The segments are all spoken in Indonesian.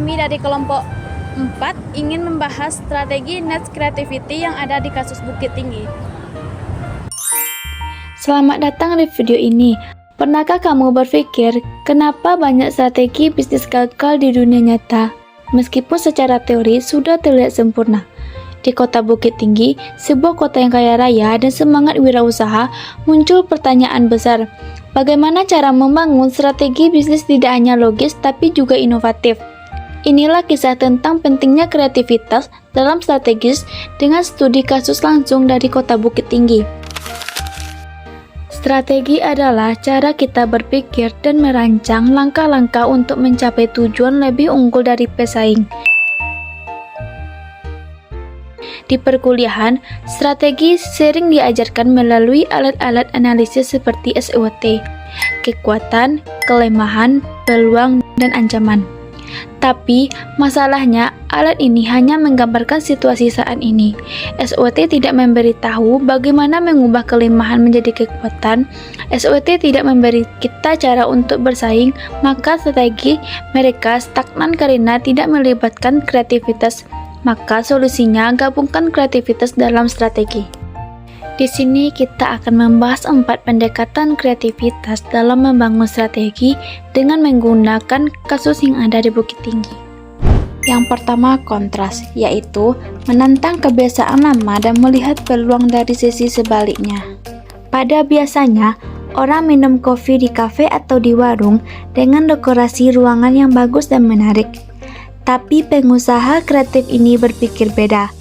kami dari kelompok 4 ingin membahas strategi niche creativity yang ada di kasus Bukit Tinggi. Selamat datang di video ini. Pernahkah kamu berpikir kenapa banyak strategi bisnis gagal di dunia nyata? Meskipun secara teori sudah terlihat sempurna. Di kota Bukit Tinggi, sebuah kota yang kaya raya dan semangat wirausaha, muncul pertanyaan besar. Bagaimana cara membangun strategi bisnis tidak hanya logis tapi juga inovatif? Inilah kisah tentang pentingnya kreativitas dalam strategis dengan studi kasus langsung dari kota Bukit Tinggi. Strategi adalah cara kita berpikir dan merancang langkah-langkah untuk mencapai tujuan lebih unggul dari pesaing. Di perkuliahan, strategi sering diajarkan melalui alat-alat analisis seperti SWOT, kekuatan, kelemahan, peluang, dan ancaman. Tapi, masalahnya, alat ini hanya menggambarkan situasi saat ini. SWOT tidak memberitahu bagaimana mengubah kelemahan menjadi kekuatan. SWOT tidak memberi kita cara untuk bersaing, maka strategi mereka stagnan karena tidak melibatkan kreativitas. Maka solusinya gabungkan kreativitas dalam strategi. Di sini kita akan membahas 4 pendekatan kreativitas dalam membangun strategi dengan menggunakan kasus yang ada di Bukit Tinggi. Yang pertama, kontras, yaitu menantang kebiasaan lama dan melihat peluang dari sisi sebaliknya. Pada biasanya, orang minum kopi di kafe atau di warung dengan dekorasi ruangan yang bagus dan menarik. Tapi pengusaha kreatif ini berpikir beda.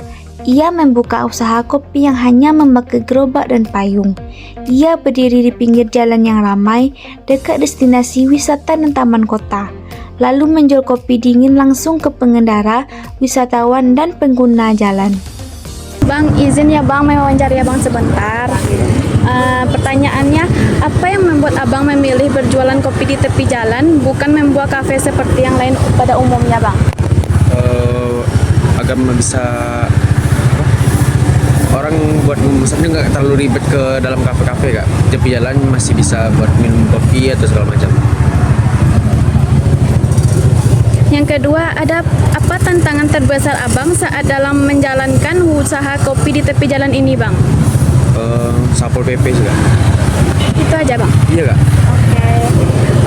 Ia membuka usaha kopi yang hanya memakai gerobak dan payung. Ia berdiri di pinggir jalan yang ramai, dekat destinasi wisata dan taman kota. Lalu menjual kopi dingin langsung ke pengendara, wisatawan, dan pengguna jalan. Bang, izin ya Bang, mewawancari Abang sebentar. Pertanyaannya, apa yang membuat Abang memilih berjualan kopi di tepi jalan, bukan membuat kafe seperti yang lain pada umumnya Bang? Agar bisa orang buat memesannya nggak terlalu ribet ke dalam kafe-kafe, Kak. Tepi jalan masih bisa buat minum kopi atau segala macam. Yang kedua, ada apa tantangan terbesar Abang saat dalam menjalankan usaha kopi di tepi jalan ini Bang? Satpol PP juga. Itu aja Bang? Iya Kak.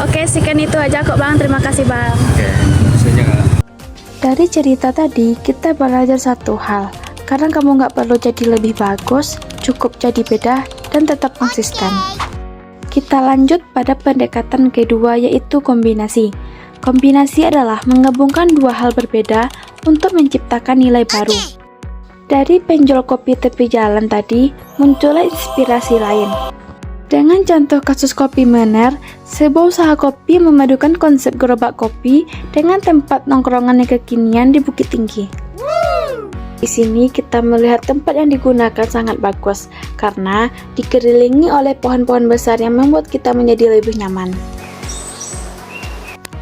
Oke, sekian itu aja kok Bang, terima kasih Bang. Oke, saja Kak. Dari cerita tadi, kita belajar satu hal. Karena kamu nggak perlu jadi lebih bagus, cukup jadi beda dan tetap konsisten. Kita lanjut pada pendekatan kedua, yaitu kombinasi. Kombinasi adalah menggabungkan dua hal berbeda untuk menciptakan nilai baru. Dari penjual kopi tepi jalan tadi, muncullah inspirasi lain. Dengan contoh kasus Kopi Mener, sebuah usaha kopi memadukan konsep gerobak kopi dengan tempat nongkrongan yang kekinian di Bukit Tinggi. Di sini kita melihat tempat yang digunakan sangat bagus karena dikelilingi oleh pohon-pohon besar yang membuat kita menjadi lebih nyaman.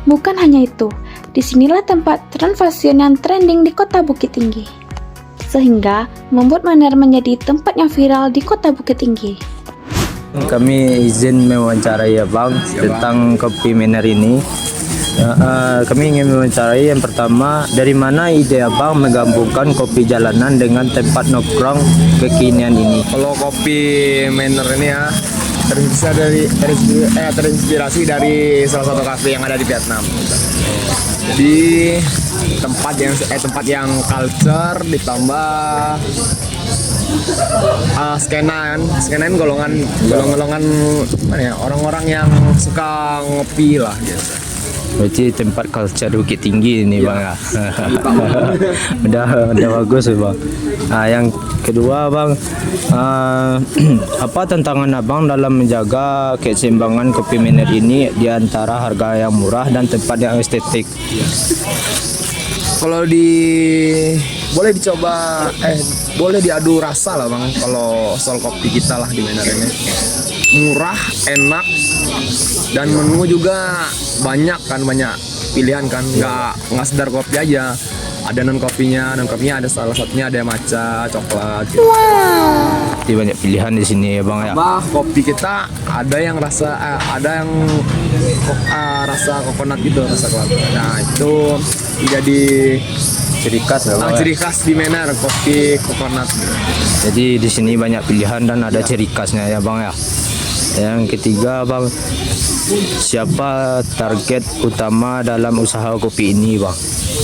Bukan hanya itu, disinilah tempat tren fashion yang trending di kota Bukit Tinggi, sehingga membuat Mener menjadi tempat yang viral di kota Bukit Tinggi. Kami izin mewawancarai Abang tentang Kopi Mener ini. Kami ingin mewawancarai yang pertama, dari mana ide Abang menggabungkan kopi jalanan dengan tempat nongkrong kekinian ini? Kalau Kopi Mener ini ya terinspirasi dari salah satu kafe yang ada di Vietnam. Jadi tempat yang culture ditambah skenan golongan mana ya, orang-orang yang suka ngopi lah biasa. Berarti tempat culture Bukit Tinggi ini Bang ya. udah bagus ya Bang. Yang kedua Bang, apa tantangan Abang dalam menjaga keseimbangan Kopi Mener ini di antara harga yang murah dan tempat yang estetik? Kalau boleh dicoba, boleh diadu rasa lah Bang. Kalau soal kopi kita lah di Mener ini murah, enak, dan menu juga banyak pilihan kan, nggak sekedar kopi aja. ada non kopinya ada salah satunya ada matcha, coklat gitu. Jadi banyak pilihan di sini ya bang ya. Kopi kita ada yang rasa rasa coconut gitu, rasa kelapa. Nah itu jadi Ciri khas ya bang. ciri khas di Menar, kopi coconut. Jadi di sini banyak pilihan dan ada ciri khasnya ya bang ya. Yang ketiga bang, siapa target utama dalam usaha kopi ini bang?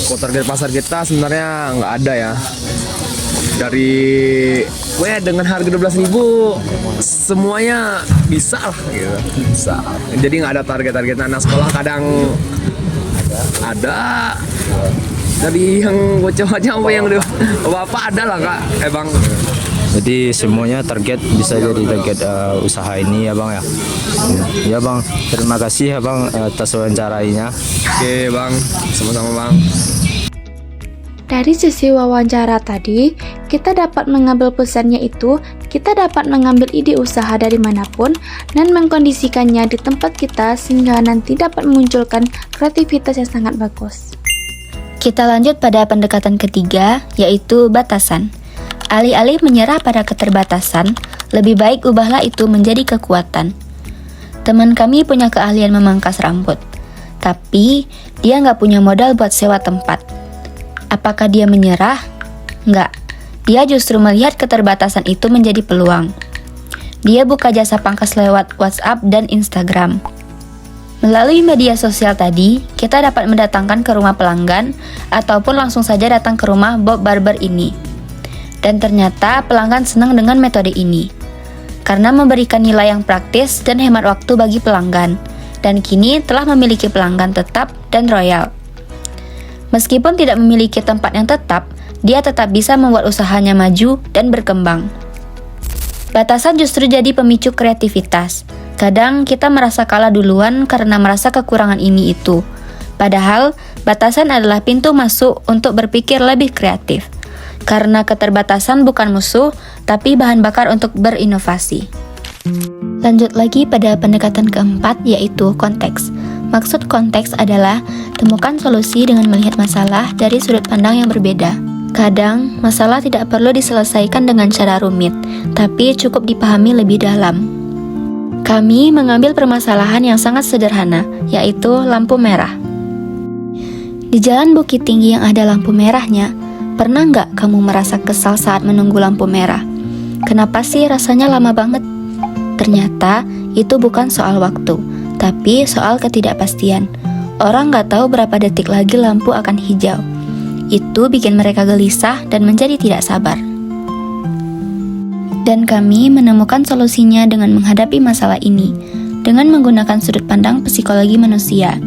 Kalau target pasar kita sebenarnya nggak ada ya. Dari dengan harga 12.000 semuanya bisa lah gitu. Bisa. Jadi nggak ada target anak sekolah, kadang ada dari yang bocah-bocah sampai yang bapak ada lah kak. Bang. Jadi semuanya target bisa jadi target usaha ini ya bang ya. Ya bang, terima kasih ya bang atas wawancaranya. Oke bang, sama-sama bang. Dari sisi wawancara tadi, kita dapat mengambil pesannya itu, kita dapat mengambil ide usaha dari manapun dan mengkondisikannya di tempat kita sehingga nanti dapat memunculkan kreativitas yang sangat bagus. Kita lanjut pada pendekatan ketiga, yaitu batasan. Alih-alih menyerah pada keterbatasan, lebih baik ubahlah itu menjadi kekuatan. Teman kami punya keahlian memangkas rambut, tapi dia nggak punya modal buat sewa tempat. Apakah dia menyerah? Nggak. Dia justru melihat keterbatasan itu menjadi peluang. Dia buka jasa pangkas lewat WhatsApp dan Instagram. Melalui media sosial tadi, kita dapat mendatangkan ke rumah pelanggan ataupun langsung saja datang ke rumah Bob Barber ini. Dan ternyata pelanggan senang dengan metode ini karena memberikan nilai yang praktis dan hemat waktu bagi pelanggan, dan kini telah memiliki pelanggan tetap dan royal. Meskipun tidak memiliki tempat yang tetap, dia tetap bisa membuat usahanya maju dan berkembang. Batasan justru jadi pemicu kreativitas. Kadang kita merasa kalah duluan karena merasa kekurangan ini itu. Padahal, batasan adalah pintu masuk untuk berpikir lebih kreatif. Karena keterbatasan bukan musuh, tapi bahan bakar untuk berinovasi. Lanjut lagi pada pendekatan keempat, yaitu konteks. Maksud konteks adalah temukan solusi dengan melihat masalah dari sudut pandang yang berbeda. Kadang, masalah tidak perlu diselesaikan dengan cara rumit, tapi cukup dipahami lebih dalam. Kami mengambil permasalahan yang sangat sederhana, yaitu lampu merah. Di jalan Bukit Tinggi yang ada lampu merahnya, pernah nggak kamu merasa kesal saat menunggu lampu merah? Kenapa sih rasanya lama banget? Ternyata itu bukan soal waktu, tapi soal ketidakpastian. Orang nggak tahu berapa detik lagi lampu akan hijau. Itu bikin mereka gelisah dan menjadi tidak sabar. Dan kami menemukan solusinya dengan menghadapi masalah ini, dengan menggunakan sudut pandang psikologi manusia.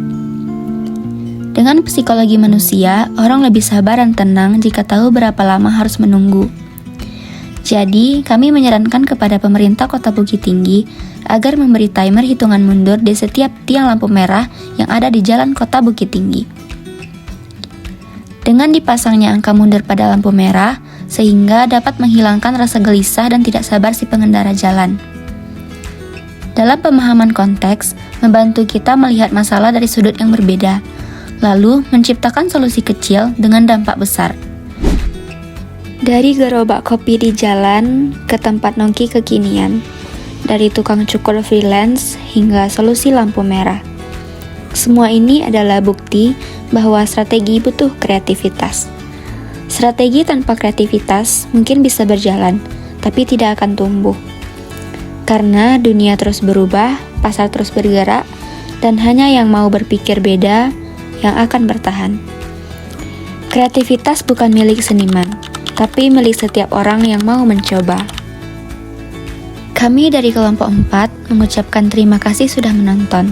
Dengan psikologi manusia, orang lebih sabar dan tenang jika tahu berapa lama harus menunggu. Jadi, kami menyarankan kepada pemerintah Kota Bukit Tinggi agar memberi timer hitungan mundur di setiap tiang lampu merah yang ada di jalan Kota Bukit Tinggi. Dengan dipasangnya angka mundur pada lampu merah, sehingga dapat menghilangkan rasa gelisah dan tidak sabar si pengendara jalan. Dalam pemahaman konteks, membantu kita melihat masalah dari sudut yang berbeda, lalu menciptakan solusi kecil dengan dampak besar. Dari gerobak kopi di jalan ke tempat nongki kekinian, dari tukang cukur freelance hingga solusi lampu merah. Semua ini adalah bukti bahwa strategi butuh kreativitas. Strategi tanpa kreativitas mungkin bisa berjalan, tapi tidak akan tumbuh. Karena dunia terus berubah, pasar terus bergerak, dan hanya yang mau berpikir beda yang akan bertahan. Kreativitas bukan milik seniman, tapi milik setiap orang yang mau mencoba. Kami dari kelompok 4 mengucapkan terima kasih sudah menonton.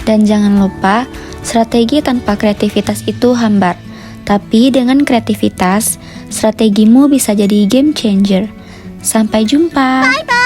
Dan jangan lupa, strategi tanpa kreativitas itu hambar. Tapi dengan kreativitas, strategimu bisa jadi game changer. Sampai jumpa. Bye-bye.